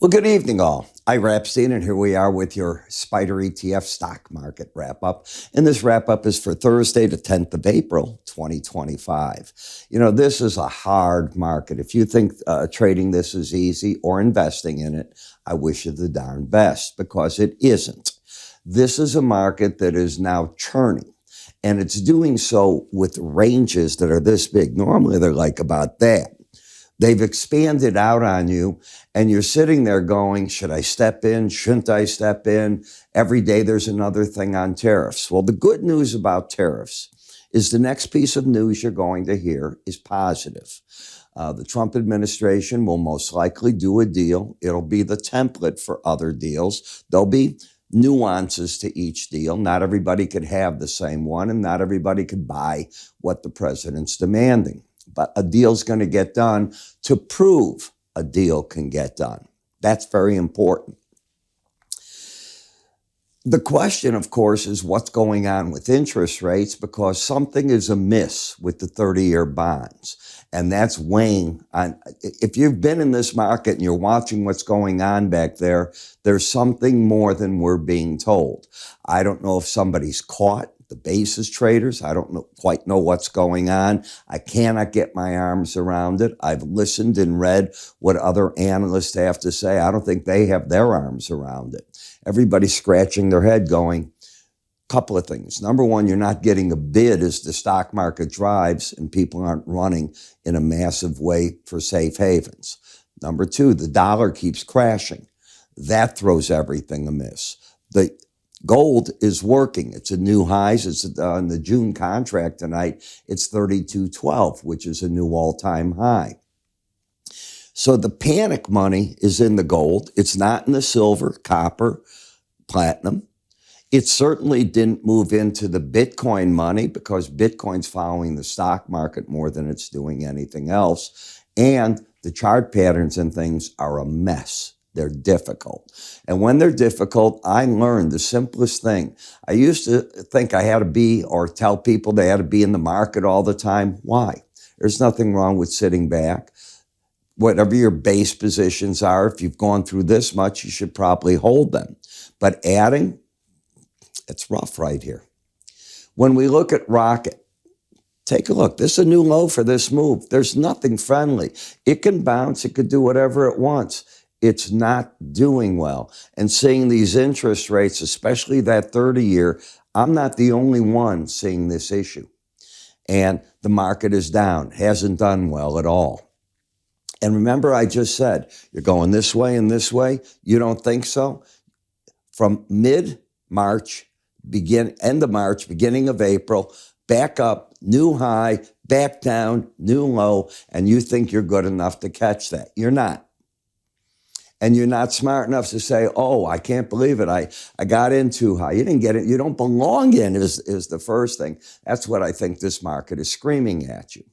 Well, good evening, all. Ira Epstein, and here we are with your Spider ETF stock market wrap-up. And this wrap-up is for Thursday, the 10th of April, 2025. You know, this is a hard market. If you think trading this is easy or investing in it, I wish you the darn best, because it isn't. This is a market that is now churning, and it's doing so with ranges that are this big. Normally, they're like about that. They've expanded out on you, and you're sitting there going, should I step in? Shouldn't I step in? Every day there's another thing on tariffs. Well, the good news about tariffs is the next piece of news you're going to hear is positive. The Trump administration will most likely do a deal. It'll be the template for other deals. There'll be nuances to each deal. Not everybody could have the same one, and not everybody could buy what the president's demanding. But a deal's going to get done to prove a deal can get done. That's very important. The question, of course, is what's going on with interest rates, because something is amiss with the 30-year bonds. And that's weighing on. If you've been in this market and you're watching what's going on back there, there's something more than we're being told. I don't know if somebody's caught the basis traders. I don't quite know what's going on. I cannot get my arms around it. I've listened and read what other analysts have to say. I don't think they have their arms around it. Everybody's scratching their head going, couple of things. Number one, you're not getting a bid as the stock market drives and people aren't running in a massive way for safe havens. Number two, the dollar keeps crashing. That throws everything amiss. The gold is working. It's a new highs. It's on the June contract tonight. It's 32.12, which is a new all-time high. So the panic money is in the gold. It's not in the silver, copper, platinum. It certainly didn't move into the Bitcoin money, because Bitcoin's following the stock market more than it's doing anything else. And the chart patterns and things are a mess. They're difficult. And when they're difficult, I learned the simplest thing. I used to think I had to be, or tell people they had to be in the market all the time. Why? There's nothing wrong with sitting back. Whatever your base positions are, if you've gone through this much, you should probably hold them. But adding, it's rough right here. When we look at Rocket, take a look. This is a new low for this move. There's nothing friendly. It can bounce. It could do whatever it wants. It's not doing well. And seeing these interest rates, especially that 30-year, I'm not the only one seeing this issue. And the market is down, hasn't done well at all. And remember, I just said, you're going this way and this way. You don't think so? From mid-March, end of March, beginning of April, back up, new high, back down, new low, and you think you're good enough to catch that. You're not. And you're not smart enough to say, oh, I can't believe it. I got in too high. You didn't get it. You don't belong in is the first thing. That's what I think this market is screaming at you.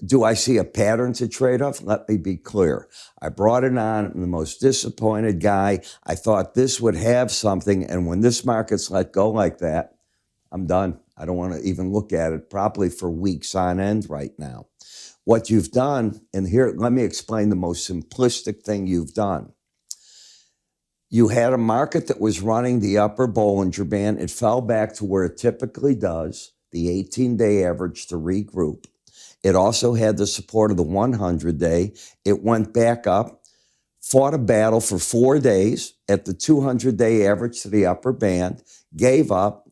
Do I see a pattern to trade off? Let me be clear. I brought it on. I'm the most disappointed guy. I thought this would have something. And when this market's let go like that, I'm done. I don't want to even look at it probably for weeks on end right now. What you've done, and here, let me explain the most simplistic thing you've done. You had a market that was running the upper Bollinger Band. It fell back to where it typically does, the 18-day average, to regroup. It also had the support of the 100-day. It went back up, fought a battle for 4 days at the 200-day average to the upper band, gave up,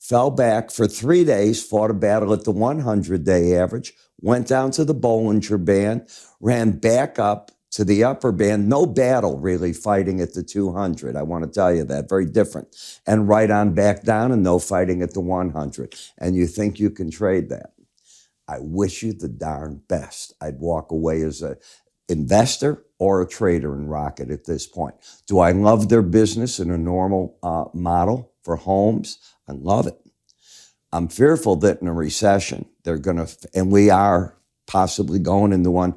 fell back for 3 days, fought a battle at the 100-day average, went down to the Bollinger Band, ran back up to the upper band. No battle really fighting at the 200. I want to tell you that. Very different. And right on back down, and no fighting at the 100. And you think you can trade that. I wish you the darn best. I'd walk away as an investor or a trader in Rocket at this point. Do I love their business in a normal model for homes? I love it. I'm fearful that in a recession, they're going to, and we are possibly going into one.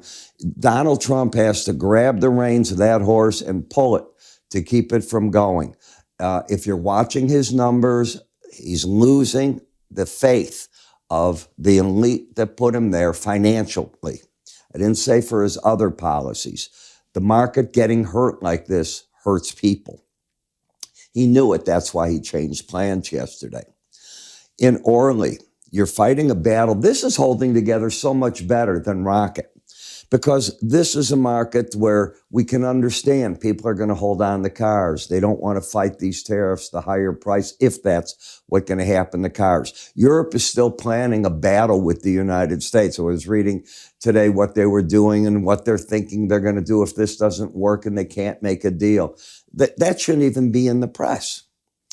Donald Trump has to grab the reins of that horse and pull it to keep it from going. If you're watching his numbers, he's losing the faith of the elite that put him there financially. I didn't say for his other policies. The market getting hurt like this hurts people. He knew it. That's why he changed plans yesterday. In Orly, you're fighting a battle. This is holding together so much better than Rocket, because this is a market where we can understand people are going to hold on to cars. They don't want to fight these tariffs, the higher price, if that's what's going to happen to cars. Europe is still planning a battle with the United States. I was reading today what they were doing and what they're thinking they're going to do if this doesn't work and they can't make a deal. That shouldn't even be in the press.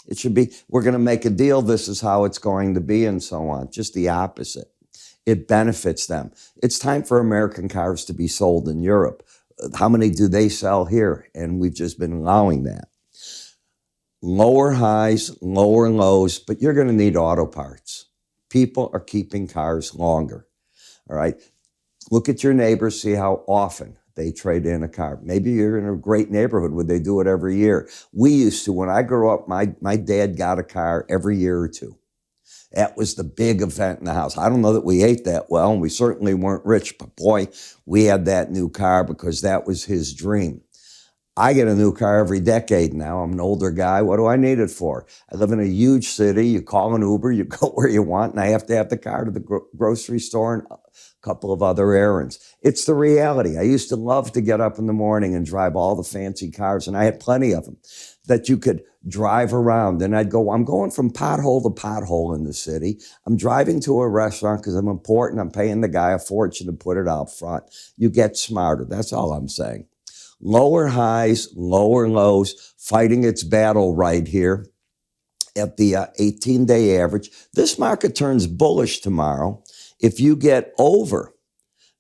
It should be, we're going to make a deal, this is how it's going to be, and so on. Just the opposite. It benefits them. It's time for American cars to be sold in Europe. How many do they sell here? And we've just been allowing that. Lower highs, lower lows, but you're going to need auto parts. People are keeping cars longer. All right. Look at your neighbors, see how often they trade in a car. Maybe you're in a great neighborhood where they do it every year. We used to, when I grew up, my dad got a car every year or two. That was the big event in the house. I don't know that we ate that well, and we certainly weren't rich, but boy, we had that new car because that was his dream. I get a new car every decade now. I'm an older guy. What do I need it for? I live in a huge city. You call an Uber, you go where you want, and I have to have the car to the grocery store and a couple of other errands. It's the reality. I used to love to get up in the morning and drive all the fancy cars, and I had plenty of them that you could drive around. And I'd go, I'm going from pothole to pothole in the city. I'm driving to a restaurant because I'm important. I'm paying the guy a fortune to put it out front. You get smarter. That's all I'm saying. Lower highs, lower lows, fighting its battle right here at the 18-day average. This market turns bullish tomorrow if you get over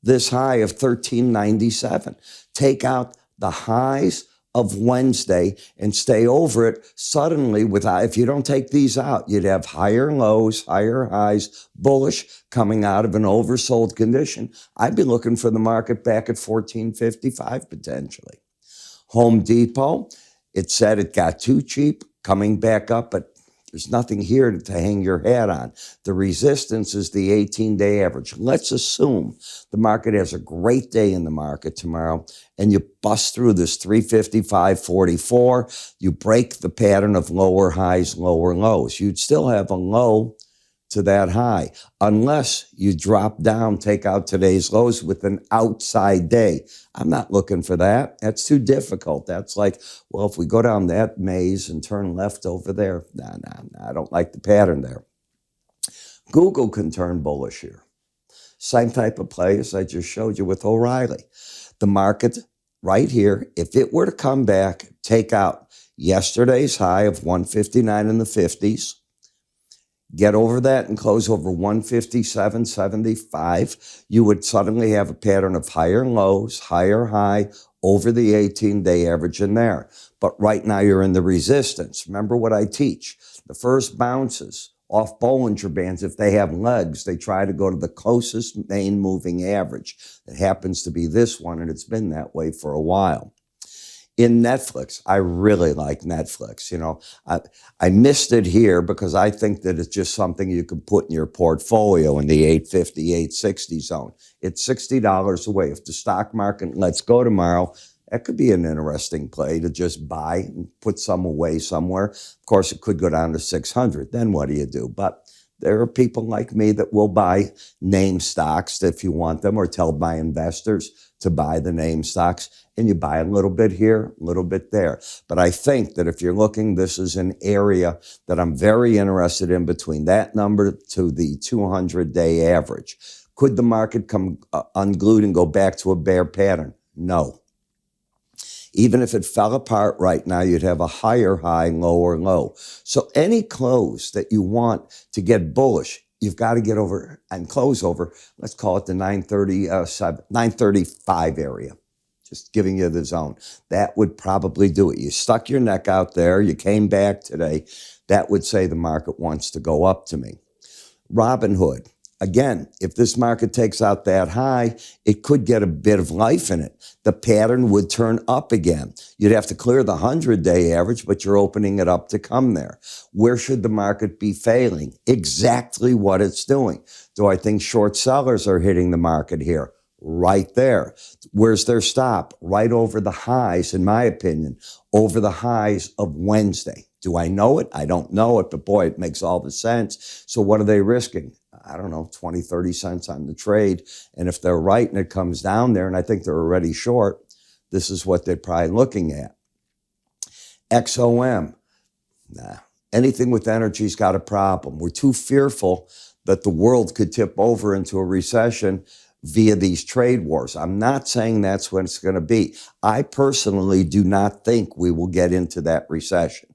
this high of 1397. Take out the highs of Wednesday and stay over it. Suddenly, if you don't take these out, you'd have higher lows, higher highs, bullish coming out of an oversold condition. I'd be looking for the market back at 1455 potentially. Home Depot, it said it got too cheap, coming back up, but there's nothing here to hang your hat on. The resistance is the 18-day average. Let's assume the market has a great day in the market tomorrow and you bust through this 355.44. You break the pattern of lower highs, lower lows. You'd still have a low to that high unless you drop down, take out today's lows with an outside day. I'm not looking for that. That's too difficult. That's like, well, if we go down that maze and turn left over there, nah, I don't like the pattern there. Google can turn bullish here. Same type of play as I just showed you with O'Reilly. The market right here, if it were to come back, take out yesterday's high of 159 in the 50s, get over that and close over 157.75, you would suddenly have a pattern of higher lows, higher high over the 18-day average in there. But right now you're in the resistance. Remember what I teach. The first bounces off Bollinger Bands, if they have legs, they try to go to the closest main moving average. It happens to be this one, and it's been that way for a while. In Netflix, I really like Netflix. You know, I missed it here because I think that it's just something you can put in your portfolio in the 850, 860 zone. It's $60 away. If the stock market lets go tomorrow, that could be an interesting play to just buy and put some away somewhere. Of course, it could go down to 600. Then what do you do? But there are people like me that will buy name stocks if you want them, or tell my investors to buy the name stocks, and you buy a little bit here, a little bit there. But I think that if you're looking, this is an area that I'm very interested in between that number to the 200-day average. Could the market come unglued and go back to a bear pattern? No. Even if it fell apart right now, you'd have a higher high, lower low. So any close that you want to get bullish, you've got to get over and close over, let's call it the 935 area. Just giving you the zone. That would probably do it. You stuck your neck out there. You came back today. That would say the market wants to go up to me. Robinhood. Again, if this market takes out that high, it could get a bit of life in it. The pattern would turn up again. You'd have to clear the 100-day average, but you're opening it up to come there. Where should the market be failing? Exactly what it's doing. Do I think short sellers are hitting the market here? right there. Where's their stop? Right over the highs, in my opinion, over the highs of Wednesday. Do I know it? I don't know it, but boy, it makes all the sense. So what are they risking? I don't know, 20, 30 cents on the trade. And if they're right and it comes down there, and I think they're already short, this is what they're probably looking at. XOM, nah. Anything with energy's got a problem. We're too fearful that the world could tip over into a recession via these trade wars. I'm not saying that's what it's going to be. I personally do not think we will get into that recession.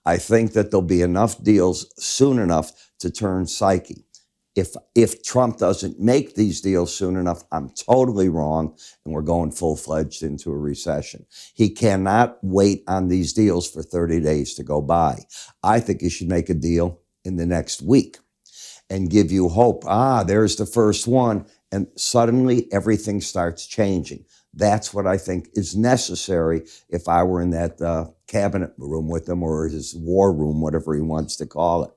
I think that there'll be enough deals soon enough to turn psyche. If Trump doesn't make these deals soon enough, I'm totally wrong, and we're going full-fledged into a recession. He cannot wait on these deals for 30 days to go by. I think he should make a deal in the next week and give you hope. There's the first one, and suddenly everything starts changing. That's what I think is necessary if I were in that cabinet room with him, or his war room, whatever he wants to call it.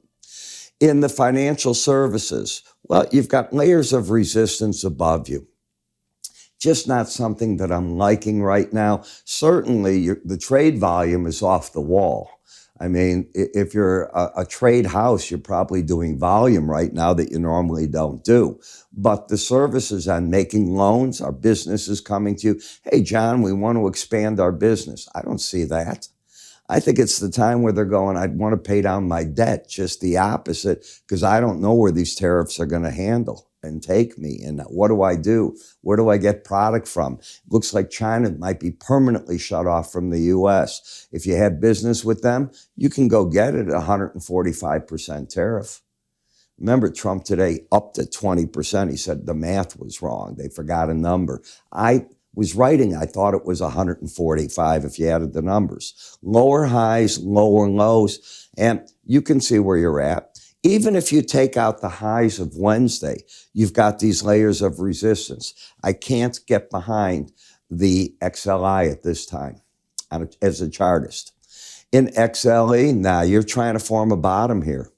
In the financial services, well, you've got layers of resistance above you. Just not something that I'm liking right now. Certainly, the trade volume is off the wall. I mean, if you're a trade house, you're probably doing volume right now that you normally don't do. But the services on making loans, our business is coming to you. Hey, John, we want to expand our business. I don't see that. I think it's the time where they're going, I'd want to pay down my debt, just the opposite, because I don't know where these tariffs are going to handle and take me. And what do I do? Where do I get product from? Looks like China might be permanently shut off from the U.S. If you have business with them, you can go get it at 145% tariff. Remember, Trump today upped to 20%. He said the math was wrong. They forgot a number. I was writing, I thought it was 145 if you added the numbers. Lower highs, lower lows, and you can see where you're at. Even if you take out the highs of Wednesday, you've got these layers of resistance. I can't get behind the XLI at this time as a chartist. In XLE, now you're trying to form a bottom here.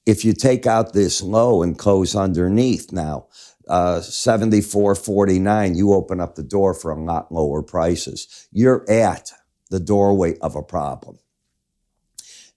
If you take out this low and close underneath now, 74.49, you open up the door for a lot lower prices. You're at the doorway of a problem.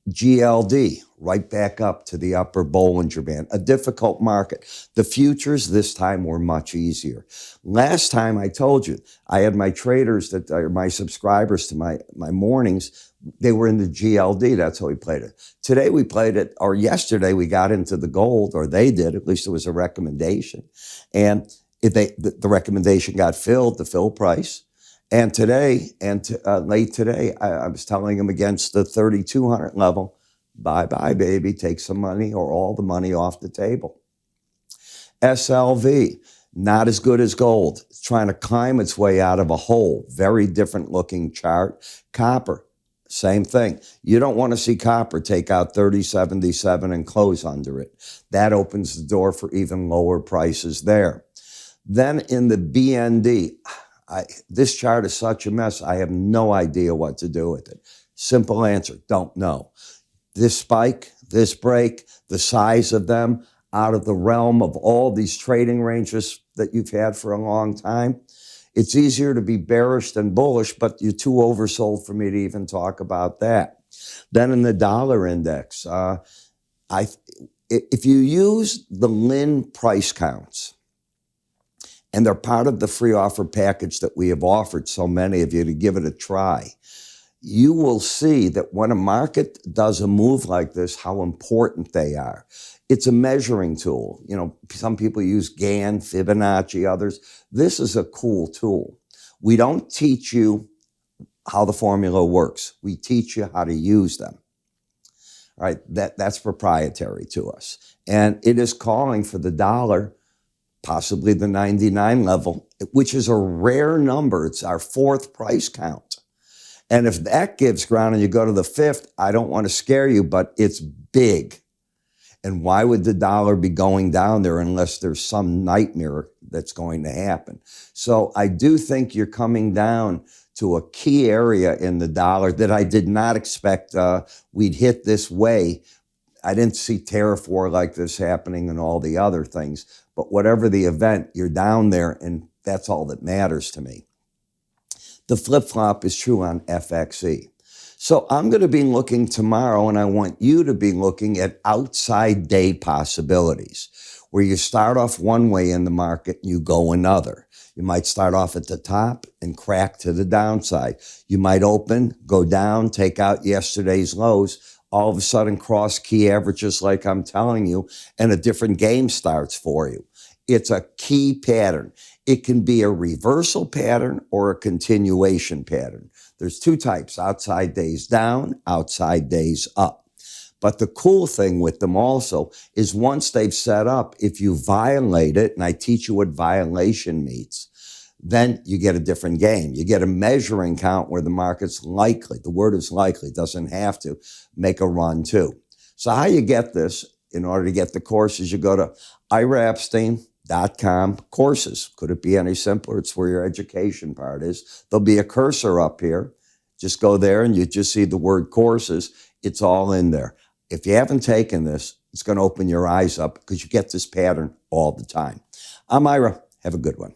GLD, right back up to the upper Bollinger Band, a difficult market. The futures this time were much easier. Last time I told you, I had my traders that are my subscribers to my mornings. They were in the GLD. That's how we played it. Today we played it, or yesterday we got into the gold, or they did. At least it was a recommendation. And the recommendation got filled, the fill price. And today, late today, I was telling them against the 3,200 level, bye-bye, baby, take some money or all the money off the table. SLV, not as good as gold. It's trying to climb its way out of a hole. Very different looking chart. Copper, same thing. You don't want to see copper take out 30.77 and close under it. That opens the door for even lower prices there. Then in the BND, this chart is such a mess, I have no idea what to do with it. Simple answer, don't know. This spike, this break, the size of them, out of the realm of all these trading ranges that you've had for a long time. It's easier to be bearish than bullish, but you're too oversold for me to even talk about that. Then in the dollar index, if you use the Linn price counts, and they're part of the free offer package that we have offered so many of you to give it a try, you will see that when a market does a move like this, how important they are. It's a measuring tool. You know, some people use Gann, Fibonacci, others. This is a cool tool. We don't teach you how the formula works. We teach you how to use them. All right, that's proprietary to us. And it is calling for the dollar, possibly the 99 level, which is a rare number. It's our fourth price count. And if that gives ground and you go to the fifth, I don't want to scare you, but it's big. And why would the dollar be going down there unless there's some nightmare that's going to happen? So I do think you're coming down to a key area in the dollar that I did not expect we'd hit this way. I didn't see tariff war like this happening and all the other things. But whatever the event, you're down there. And That's all that matters to me. The flip-flop is true on FXE. So I'm going to be looking tomorrow, and I want you to be looking at outside day possibilities, where you start off one way in the market and you go another. You might start off at the top and crack to the downside. You might open, go down, take out yesterday's lows, all of a sudden cross key averages like I'm telling you, and a different game starts for you. It's a key pattern. It can be a reversal pattern or a continuation pattern. There's two types: outside days down, outside days up. But the cool thing with them also is once they've set up, if you violate it, and I teach you what violation means, then you get a different game. You get a measuring count where the market's likely, the word is likely, doesn't have to, make a run too. So how you get this, in order to get the courses, you go to iraepstein.com courses. Could it be any simpler? It's where your education part is. There'll be a cursor up here. Just go there and you just see the word courses. It's all in there. If you haven't taken this, it's going to open your eyes up because you get this pattern all the time. I'm Ira. Have a good one.